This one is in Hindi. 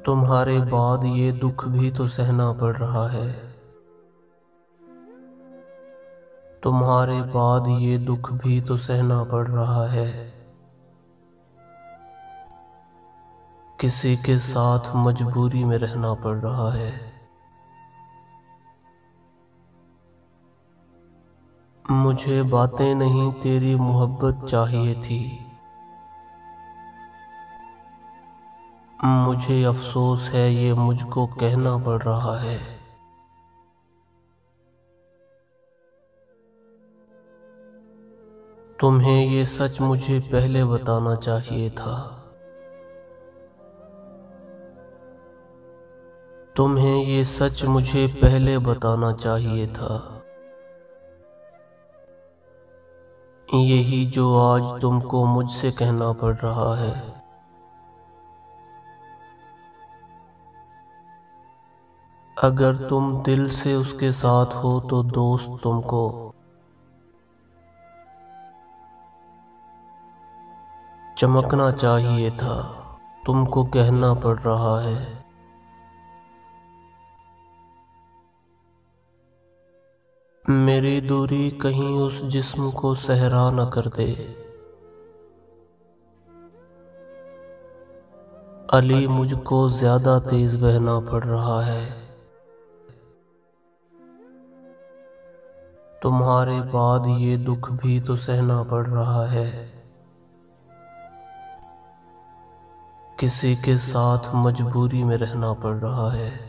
तुम्हारे बाद ये दुख भी तो सहना पड़ रहा है। तुम्हारे बाद ये दुख भी तो सहना पड़ रहा है। किसी के साथ मजबूरी में रहना पड़ रहा है। मुझे बातें नहीं तेरी मोहब्बत चाहिए थी। मुझे अफसोस है ये मुझको कहना पड़ रहा है। तुम्हें ये सच मुझे पहले बताना चाहिए था। तुम्हें ये सच मुझे पहले बताना चाहिए था। यही जो आज तुमको मुझसे कहना पड़ रहा है। अगर तुम दिल से उसके साथ हो तो दोस्त तुमको चमकना चाहिए था। तुमको कहना पड़ रहा है। मेरी दूरी कहीं उस जिस्म को सहरा न कर दे। अली मुझको ज्यादा तेज बहना पड़ रहा है। तुम्हारे बाद ये दुख भी तो सहना पड़ रहा है। किसी के साथ मजबूरी में रहना पड़ रहा है।